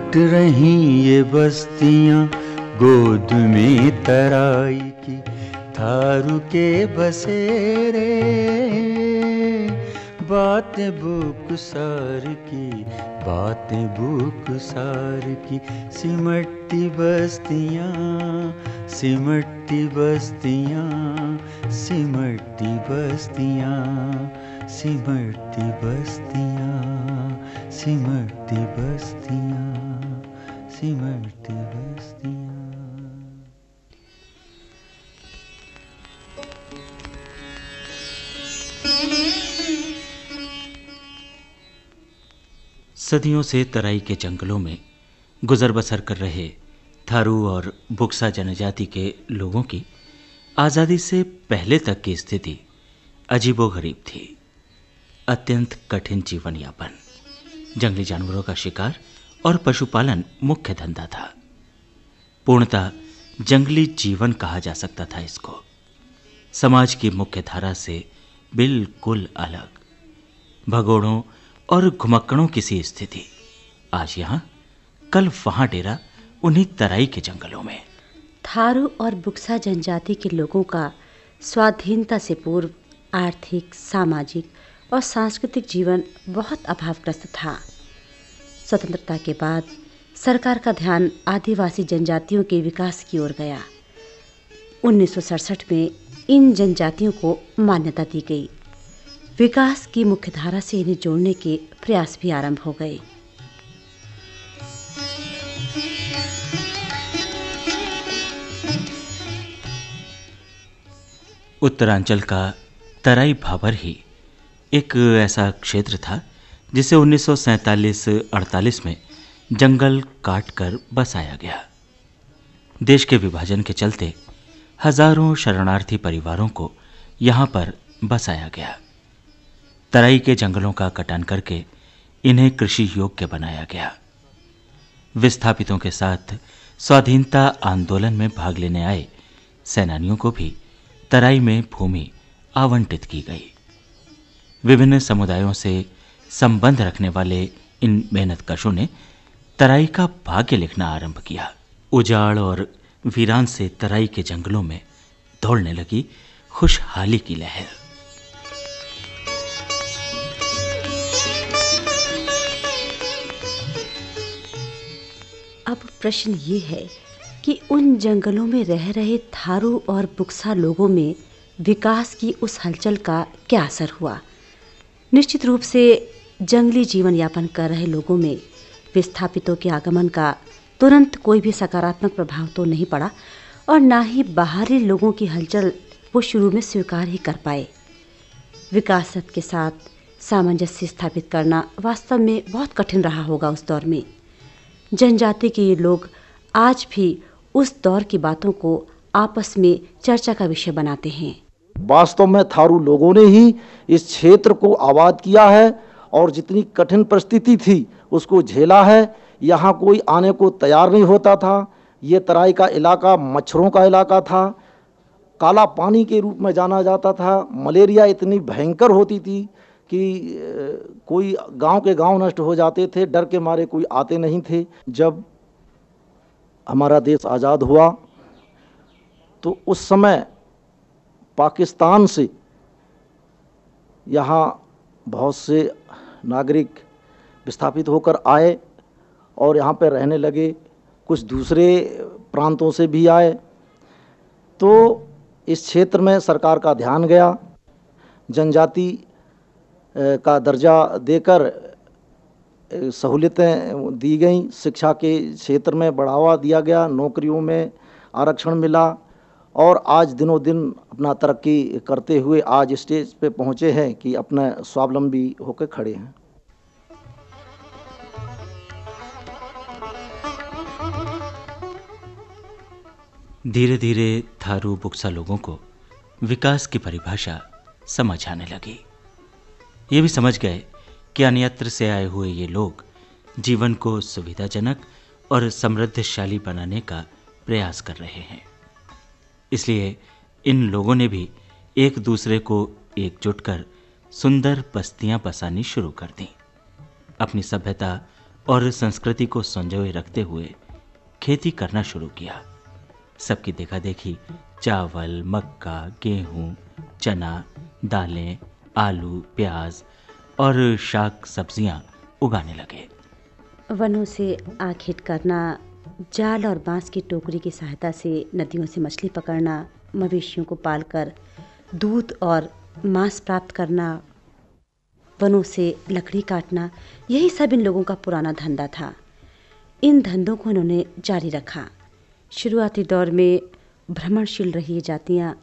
काट रही ये बस्तियां गोद में तराई की, थारू के बसेरे बातें बुकसार की, बातें बुकसार की। सिमटती बस्तियां, सिमटती बस्तियां, सिमटती बस्तियां, सिमटती बस्तियां, सिमटती बस्तियां, सिमटती बस्तियां। सदियों से तराई के जंगलों में गुजर बसर कर रहे थारू और बुक्सा जनजाति के लोगों की आज़ादी से पहले तक की स्थिति अजीबोगरीब थी। अत्यंत कठिन जीवन यापन, जंगली जानवरों का शिकार और पशुपालन मुख्य धंधा था। पूर्णतः जंगली जीवन कहा जा सकता था इसको। समाज की मुख्य धारा से बिल्कुल अलग, भगोड़ों और घुमक्कड़ों की सी स्थिति। आज यहाँ, कल वहां डेरा, उन्हीं तराई के जंगलों में। थारू और बुक्सा जनजाति के लोगों का स्वाधीनता से पूर्व आर्थिक, सामाजिक और सांस्कृतिक जीवन बहुत अभावग्रस्त था। स्वतंत्रता के बाद सरकार का ध्यान आदिवासी जनजातियों के विकास की ओर गया। 1967 में इन जनजातियों को मान्यता दी गई। विकास की मुख्यधारा से इन्हें जोड़ने के प्रयास भी आरंभ हो गए। उत्तरांचल का तराई भाबर ही एक ऐसा क्षेत्र था जिसे 1947-48 में जंगल काटकर बसाया गया। देश के विभाजन के चलते हजारों शरणार्थी परिवारों को यहाँ पर बसाया गया। तराई के जंगलों का कटान करके इन्हें कृषि योग्य बनाया गया। विस्थापितों के साथ स्वाधीनता आंदोलन में भाग लेने आए सेनानियों को भी तराई में भूमि आवंटित की गई। विभिन्न समुदायों से संबंध रखने वाले इन मेहनतकशों ने तराई का भाग्य लिखना आरंभ किया। उजाड़ और वीरान से तराई के जंगलों में दौड़ने लगी खुशहाली की लहर। अब प्रश्न ये है कि उन जंगलों में रह रहे थारू और बुक्सा लोगों में विकास की उस हलचल का क्या असर हुआ। निश्चित रूप से जंगली जीवन यापन कर रहे लोगों में विस्थापितों के आगमन का तुरंत कोई भी सकारात्मक प्रभाव तो नहीं पड़ा, और ना ही बाहरी लोगों की हलचल वो शुरू में स्वीकार ही कर पाए। विकास के साथ सामंजस्य स्थापित करना वास्तव में बहुत कठिन रहा होगा उस दौर में। जनजाति के ये लोग आज भी उस दौर की बातों को आपस में चर्चा का विषय बनाते हैं। वास्तव में थारू लोगों ने ही इस क्षेत्र को आबाद किया है और जितनी कठिन परिस्थिति थी उसको झेला है। यहाँ कोई आने को तैयार नहीं होता था। ये तराई का इलाका मच्छरों का इलाका था, काला पानी के रूप में जाना जाता था। मलेरिया इतनी भयंकर होती थी कि कोई गांव के गांव नष्ट हो जाते थे, डर के मारे कोई आते नहीं थे। जब हमारा देश आज़ाद हुआ तो उस समय पाकिस्तान से यहाँ बहुत से नागरिक विस्थापित होकर आए और यहाँ पर रहने लगे। कुछ दूसरे प्रांतों से भी आए, तो इस क्षेत्र में सरकार का ध्यान गया। जनजाति का दर्जा देकर सहूलियतें दी गईं, शिक्षा के क्षेत्र में बढ़ावा दिया गया, नौकरियों में आरक्षण मिला और आज दिनों दिन अपना तरक्की करते हुए आज स्टेज पे पहुँचे हैं कि अपना स्वावलंबी होकर खड़े हैं। धीरे धीरे थारू बुक्सा लोगों को विकास की परिभाषा समझ आने लगी। ये भी समझ गए कि अन्यत्र से आए हुए ये लोग जीवन को सुविधाजनक और समृद्धशाली बनाने का प्रयास कर रहे हैं। इसलिए इन लोगों ने भी एक दूसरे को एकजुट कर सुंदर बस्तियां बसानी शुरू कर दी। अपनी सभ्यता और संस्कृति को संजोए रखते हुए खेती करना शुरू किया। सबकी देखा देखी चावल, मक्का, गेहूं, चना, दालें, आलू, प्याज और शाक सब्जियां उगाने लगे। वनों से आखेट करना, जाल और बांस की टोकरी की सहायता से नदियों से मछली पकड़ना, मवेशियों को पालकर दूध और मांस प्राप्त करना, वनों से लकड़ी काटना, यही सब इन लोगों का पुराना धंधा था। इन धंधों को इन्होंने जारी रखा। शुरुआती दौर में भ्रमणशील रही ये जातियाँ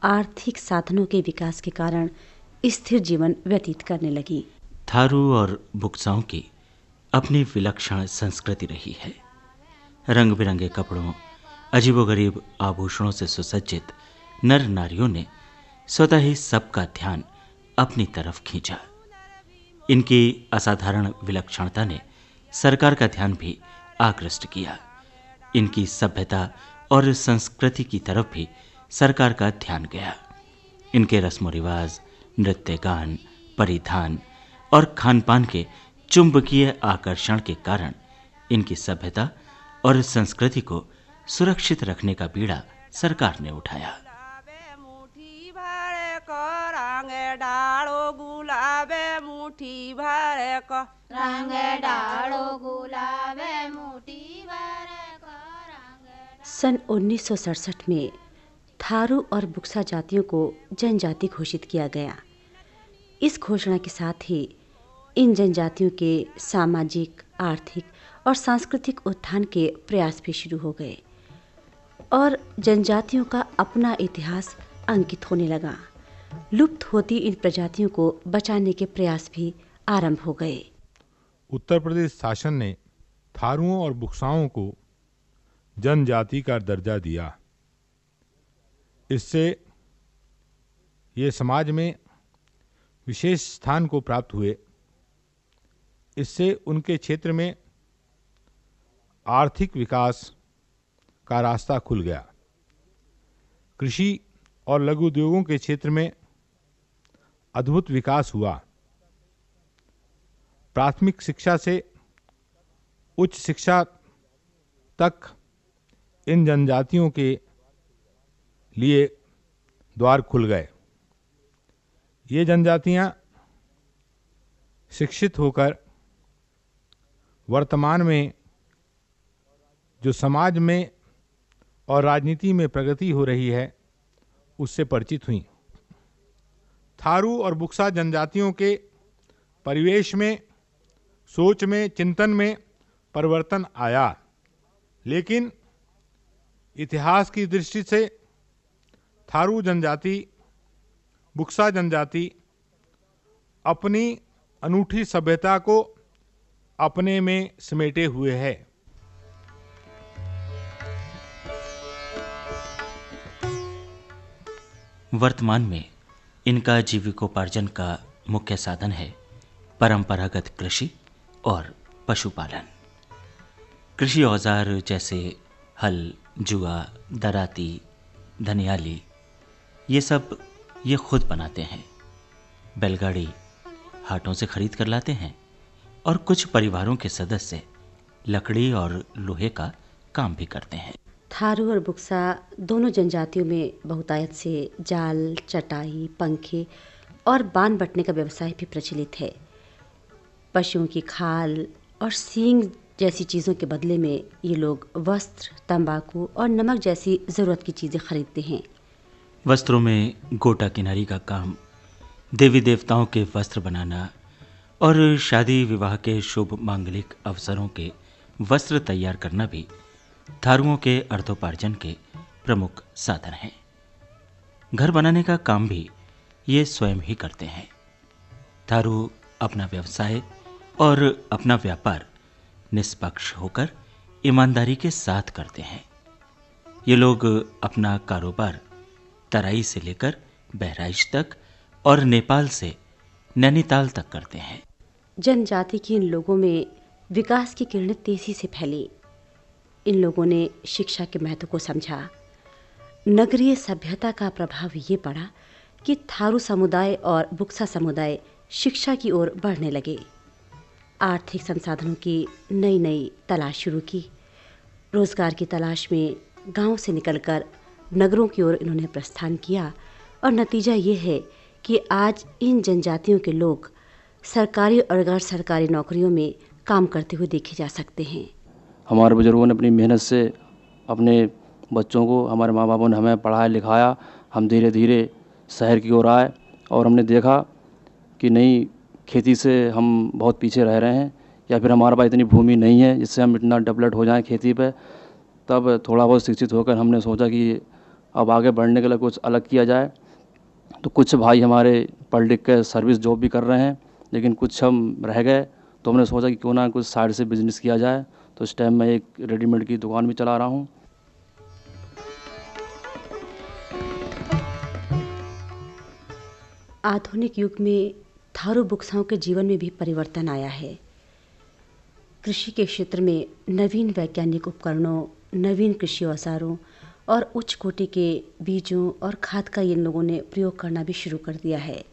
आर्थिक साधनों के विकास के कारण स्थिर जीवन व्यतीत करने लगी। थारू और बुक्साओं की अपनी विलक्षण संस्कृति रही है। रंग बिरंगे कपड़ों, अजीबोगरीब आभूषणों से सुसज्जित नर नारियों ने स्वतः ही सबका ध्यान अपनी तरफ खींचा। इनकी असाधारण विलक्षणता ने सरकार का ध्यान भी आकृष्ट किया। इनकी सभ्यता और संस्कृति की तरफ भी सरकार का ध्यान गया। इनके रस्मों रिवाज, नृत्य, गान, परिधान और खान पान के चुंबकीय आकर्षण के कारण इनकी सभ्यता और संस्कृति को सुरक्षित रखने का बीड़ा सरकार ने उठाया। सन 1967 में थारू और बुक्सा जातियों को जनजाति घोषित किया गया। इस घोषणा के साथ ही इन जनजातियों के सामाजिक, आर्थिक और सांस्कृतिक उत्थान के प्रयास भी शुरू हो गए और जनजातियों का अपना इतिहास अंकित होने लगा। लुप्त होती इन प्रजातियों को बचाने के प्रयास भी आरंभ हो गए। उत्तर प्रदेश शासन ने थारुओं और बुक्साओं को जनजाति का दर्जा दिया। इससे ये समाज में विशेष स्थान को प्राप्त हुए। इससे उनके क्षेत्र में आर्थिक विकास का रास्ता खुल गया। कृषि और लघु उद्योगों के क्षेत्र में अद्भुत विकास हुआ। प्राथमिक शिक्षा से उच्च शिक्षा तक इन जनजातियों के लिए द्वार खुल गए। ये जनजातियां शिक्षित होकर वर्तमान में जो समाज में और राजनीति में प्रगति हो रही है उससे परिचित हुई। थारू और बुक्सा जनजातियों के परिवेश में, सोच में, चिंतन में परिवर्तन आया, लेकिन इतिहास की दृष्टि से थारू जनजाति, बुक्सा जनजाति अपनी अनूठी सभ्यता को अपने में समेटे हुए है। वर्तमान में इनका जीविकोपार्जन का मुख्य साधन है परंपरागत कृषि और पशुपालन। कृषि औजार जैसे हल, जुआ, दराती, धनियाली, ये सब ये खुद बनाते हैं। बैलगाड़ी हाटों से खरीद कर लाते हैं और कुछ परिवारों के सदस्य लकड़ी और लोहे का काम भी करते हैं। थारू और बुक्सा दोनों जनजातियों में बहुतायत से जाल, चटाई, पंखे और बान बटने का व्यवसाय भी प्रचलित है। पशुओं की खाल और सींग जैसी चीज़ों के बदले में ये लोग वस्त्र, तंबाकू और नमक जैसी ज़रूरत की चीज़ें खरीदते हैं। वस्त्रों में गोटा किनारी का काम, देवी देवताओं के वस्त्र बनाना और शादी विवाह के शुभ मांगलिक अवसरों के वस्त्र तैयार करना भी थारुओं के अर्थोपार्जन के प्रमुख साधन हैं। घर बनाने का काम भी ये स्वयं ही करते हैं। थारू अपना व्यवसाय और अपना व्यापार निष्पक्ष होकर ईमानदारी के साथ करते हैं। ये लोग अपना कारोबार तराई से लेकर बहराइच तक और नेपाल से नैनीताल तक करते हैं। जनजाति के इन लोगों में विकास की किरणें तेजी से फैली। इन लोगों ने शिक्षा के महत्व को समझा। नगरीय सभ्यता का प्रभाव ये पड़ा कि थारू समुदाय और बुक्सा समुदाय शिक्षा की ओर बढ़ने लगे। आर्थिक संसाधनों की नई नई तलाश शुरू की। रोजगार की तलाश में गांव से निकलकर नगरों की ओर इन्होंने प्रस्थान किया और नतीजा ये है कि आज इन जनजातियों के लोग सरकारी और गैर सरकारी नौकरियों में काम करते हुए देखे जा सकते हैं। हमारे बुजुर्गों ने अपनी मेहनत से अपने बच्चों को, हमारे माँ बापों ने हमें पढ़ाया लिखाया। हम धीरे धीरे शहर की ओर आए और हमने देखा कि नहीं, खेती से हम बहुत पीछे रह रहे हैं, या फिर हमारे पास इतनी भूमि नहीं है जिससे हम इतना डेवलप हो जाएं खेती पे। तब थोड़ा बहुत शिक्षित होकर हमने सोचा कि अब आगे बढ़ने के लिए कुछ अलग किया जाए। तो कुछ भाई हमारे पढ़ लिख के सर्विस जॉब भी कर रहे हैं, लेकिन कुछ हम रह गए। तो हमने सोचा कि क्यों ना कुछ साइड से बिजनेस किया जाए। तो इस टाइम मैं एक रेडीमेड की दुकान भी चला रहा हूँ। आधुनिक युग में थारू बुक्साओं के जीवन में भी परिवर्तन आया है। कृषि के क्षेत्र में नवीन वैज्ञानिक उपकरणों, नवीन कृषि औजारों और उच्च कोटि के बीजों और खाद का इन लोगों ने प्रयोग करना भी शुरू कर दिया है।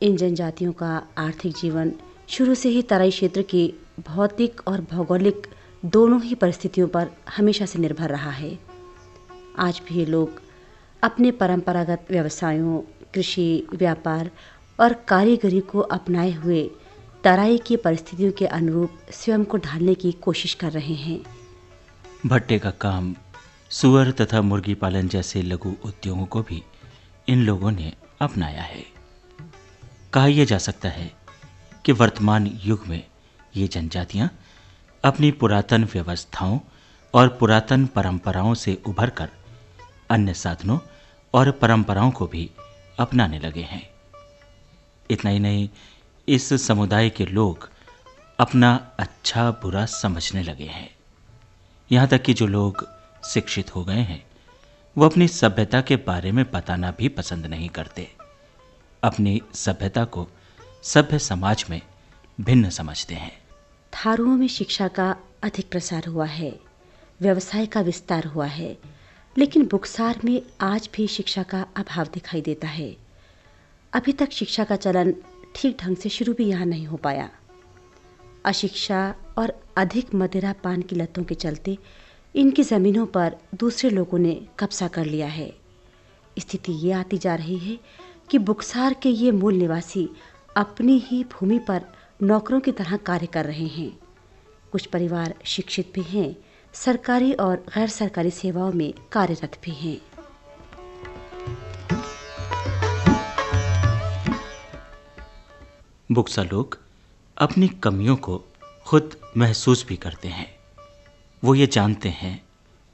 इन जनजातियों का आर्थिक जीवन शुरू से ही तराई क्षेत्र की भौतिक और भौगोलिक दोनों ही परिस्थितियों पर हमेशा से निर्भर रहा है। आज भी ये लोग अपने परंपरागत व्यवसायों, कृषि, व्यापार और कारीगरी को अपनाए हुए तराई की परिस्थितियों के अनुरूप स्वयं को ढालने की कोशिश कर रहे हैं। भट्टे का काम, सुअर तथा मुर्गी पालन जैसे लघु उद्योगों को भी इन लोगों ने अपनाया है। कहा यह जा सकता है कि वर्तमान युग में ये जनजातियां अपनी पुरातन व्यवस्थाओं और पुरातन परंपराओं से उभरकर अन्य साधनों और परंपराओं को भी अपनाने लगे हैं। इतना ही नहीं, इस समुदाय के लोग अपना अच्छा बुरा समझने लगे हैं। यहाँ तक कि जो लोग शिक्षित हो गए हैं वो अपनी सभ्यता के बारे में बताना भी पसंद नहीं करते। अपनी सभ्यता को सभ्य समाज में भिन्न समझते हैं। थारुओं में शिक्षा का अधिक प्रसार हुआ है, व्यवसाय का विस्तार हुआ है, लेकिन बुक्सार में आज भी शिक्षा का अभाव दिखाई देता है। अभी तक शिक्षा का चलन ठीक ढंग से शुरू भी यहाँ नहीं हो पाया। अशिक्षा और अधिक मदिरा पान की लतों के चलते इनकी ज़मीनों पर दूसरे लोगों ने कब्जा कर लिया है। स्थिति ये आती जा रही है कि बुक्सार के ये मूल निवासी अपनी ही भूमि पर नौकरों की तरह कार्य कर रहे हैं। कुछ परिवार शिक्षित भी हैं, सरकारी और गैर सरकारी सेवाओं में कार्यरत भी हैं। बुक्सा लोग अपनी कमियों को खुद महसूस भी करते हैं। वो ये जानते हैं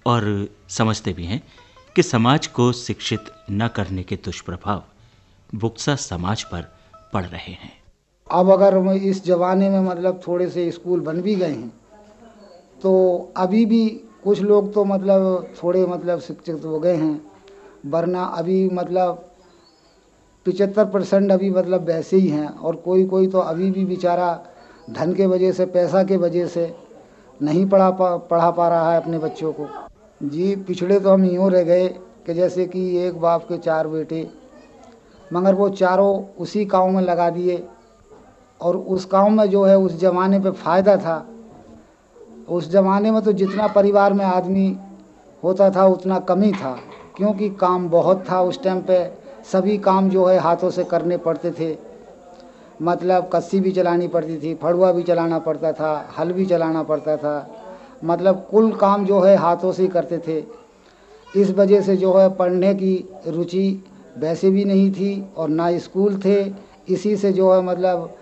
और समझते भी हैं कि समाज को शिक्षित न करने के दुष्प्रभाव बुक्सा समाज पर पड़ रहे हैं। अब अगर इस जमाने में मतलब थोड़े से स्कूल बन भी गए हैं तो अभी भी कुछ लोग तो मतलब थोड़े मतलब शिक्षित हो गए हैं, वरना अभी मतलब 75% अभी मतलब वैसे ही हैं। और कोई कोई तो अभी भी बेचारा धन के वजह से, पैसा के वजह से नहीं पढ़ा पा रहा है अपने बच्चों को। जी पिछड़े तो हम यूँ रह गए कि जैसे कि एक बाप के 4 बेटे, मगर वो चारों उसी गाँव में लगा दिए। और उस गाँव में जो है उस ज़माने पे फ़ायदा था। उस ज़माने में तो जितना परिवार में आदमी होता था उतना कम ही था, क्योंकि काम बहुत था उस टाइम पे। सभी काम जो है हाथों से करने पड़ते थे, मतलब कस्सी भी चलानी पड़ती थी, फड़ुआ भी चलाना पड़ता था, हल भी चलाना पड़ता था, मतलब कुल काम जो है हाथों से ही करते थे। इस वजह से जो है पढ़ने की रुचि वैसे भी नहीं थी और ना स्कूल थे। इसी से जो है मतलब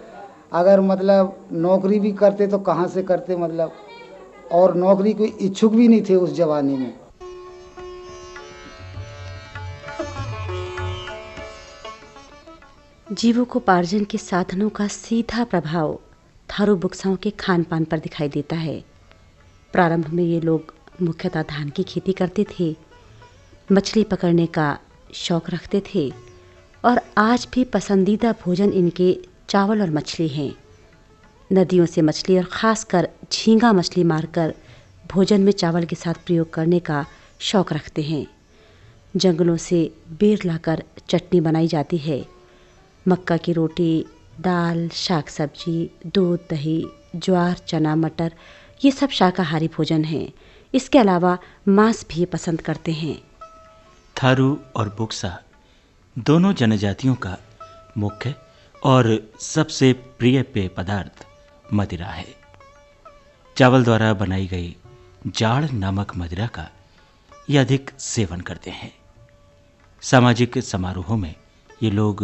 अगर मतलब नौकरी भी करते तो कहाँ से करते, मतलब और नौकरी कोई इच्छुक भी नहीं थे उस जमाने में। जीविकोपार्जन के साधनों का सीधा प्रभाव थारू बुक्साओं के खान पान पर दिखाई देता है। प्रारंभ में ये लोग मुख्यतः धान की खेती करते थे, मछली पकड़ने का शौक रखते थे और आज भी पसंदीदा भोजन इनके चावल और मछली हैं। नदियों से मछली और ख़ासकर झींगा मछली मारकर भोजन में चावल के साथ प्रयोग करने का शौक रखते हैं। जंगलों से बेर लाकर चटनी बनाई जाती है। मक्का की रोटी, दाल, शाक सब्जी, दूध, दही, ज्वार, चना, मटर, ये सब शाकाहारी भोजन हैं। इसके अलावा मांस भी पसंद करते हैं। थारू और बुक्सा दोनों जनजातियों का मुख्य और सबसे प्रिय पेय पदार्थ मदिरा है। चावल द्वारा बनाई गई जाड़ नामक मदिरा का ये अधिक सेवन करते हैं। सामाजिक समारोहों में ये लोग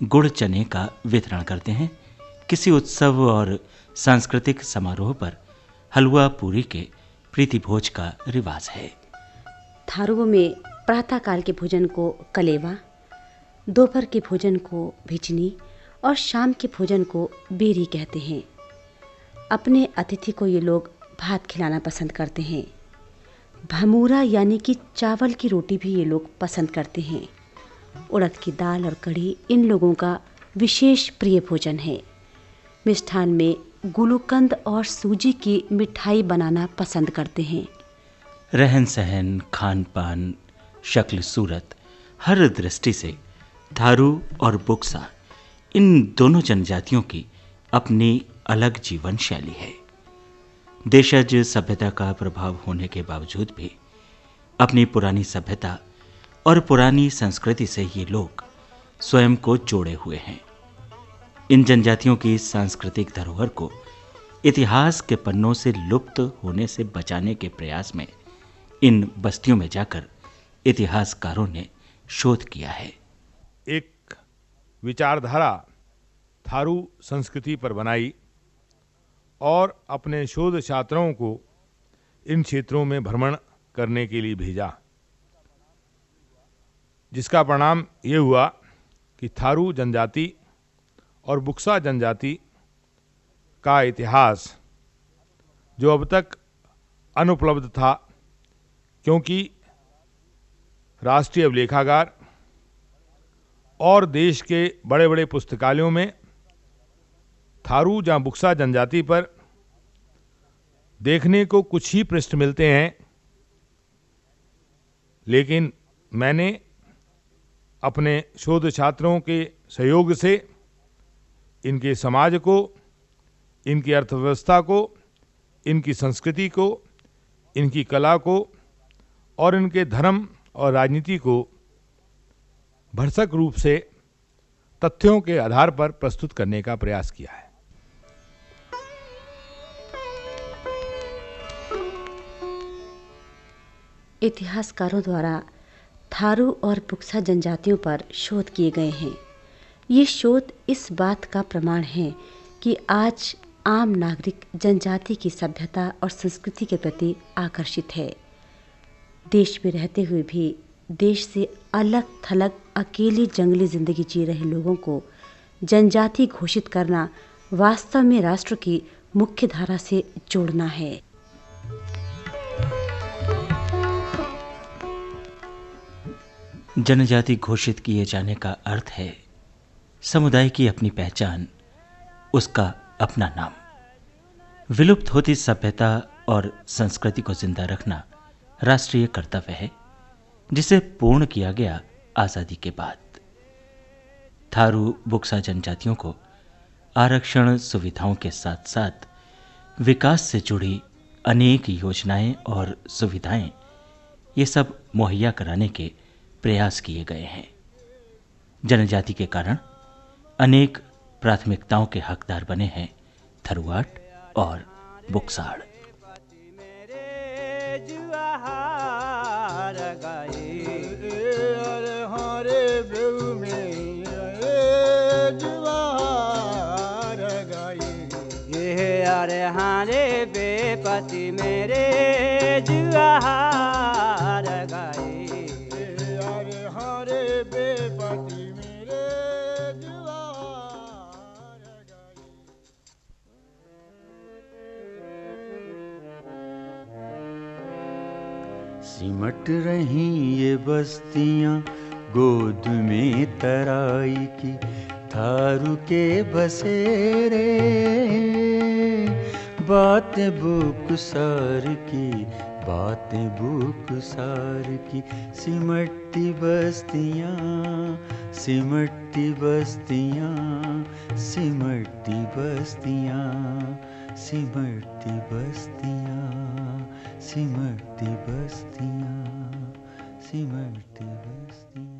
गुड़ चने का वितरण करते हैं। किसी उत्सव और सांस्कृतिक समारोह पर हलवा पूरी के प्रीति भोज का रिवाज है। थारुओं में प्रातःकाल के भोजन को कलेवा, दोपहर के भोजन को भिचनी और शाम के भोजन को बेरी कहते हैं। अपने अतिथि को ये लोग भात खिलाना पसंद करते हैं। भमूरा यानी कि चावल की रोटी भी ये लोग पसंद करते हैं। उड़द की दाल और कढ़ी इन लोगों का विशेष प्रिय भोजन है। मिष्ठान में गुलूकंद और सूजी की मिठाई बनाना पसंद करते हैं। रहन सहन, खान पान, शक्ल सूरत, हर दृष्टि से थारू और बुक्सा इन दोनों जनजातियों की अपनी अलग जीवन शैली है। देशज सभ्यता का प्रभाव होने के बावजूद भी अपनी पुरानी सभ्यता और पुरानी संस्कृति से ये लोग स्वयं को जोड़े हुए हैं। इन जनजातियों की सांस्कृतिक धरोहर को इतिहास के पन्नों से लुप्त होने से बचाने के प्रयास में इन बस्तियों में जाकर इतिहासकारों ने शोध किया है। एक विचारधारा थारू संस्कृति पर बनाई और अपने शोध छात्रों को इन क्षेत्रों में भ्रमण करने के लिए भेजा, जिसका परिणाम ये हुआ कि थारू जनजाति और बुक्सा जनजाति का इतिहास जो अब तक अनुपलब्ध था, क्योंकि राष्ट्रीय अभिलेखागार और देश के बड़े बड़े पुस्तकालयों में थारू या बुक्सा जनजाति पर देखने को कुछ ही पृष्ठ मिलते हैं, लेकिन मैंने अपने शोध छात्रों के सहयोग से इनके समाज को, इनकी अर्थव्यवस्था को, इनकी संस्कृति को, इनकी कला को और इनके धर्म और राजनीति को भरसक रूप से तथ्यों के आधार पर प्रस्तुत करने का प्रयास किया है। इतिहासकारों द्वारा थारू और बुक्सा जनजातियों पर शोध किए गए हैं। ये शोध इस बात का प्रमाण है कि आज आम नागरिक जनजाति की सभ्यता और संस्कृति के प्रति आकर्षित है। देश में रहते हुए भी देश से अलग थलग अकेली जंगली जिंदगी जी रहे लोगों को जनजाति घोषित करना वास्तव में राष्ट्र की मुख्य धारा से जोड़ना है। जनजाति घोषित किए जाने का अर्थ है समुदाय की अपनी पहचान, उसका अपना नाम। विलुप्त होती सभ्यता और संस्कृति को जिंदा रखना राष्ट्रीय कर्तव्य है, जिसे पूर्ण किया गया आज़ादी के बाद। थारू बुक्सा जनजातियों को आरक्षण सुविधाओं के साथ साथ विकास से जुड़ी अनेक योजनाएं और सुविधाएं ये सब मुहैया कराने के प्रयास किए गए हैं। जनजाति के कारण अनेक प्राथमिकताओं के हकदार बने हैं थरुआट और बुक्साड़। अरे हारे बेपति मेरे जुआर गाए, अरे हारे बेपति मेरे जुआर गाए। सिमट रही ये बस्तियां गोद में तराई की, थारू के बसेरे बातें बुकसार की, बातें बुकसार की। सिमट सिमटती बस्तियाँ, सिमटती बस्तियाँ, सिमटती बस्तियाँ, सिमटती बस्तियाँ, सिमटती बस्तियाँ, सिमटती बस्तियाँ।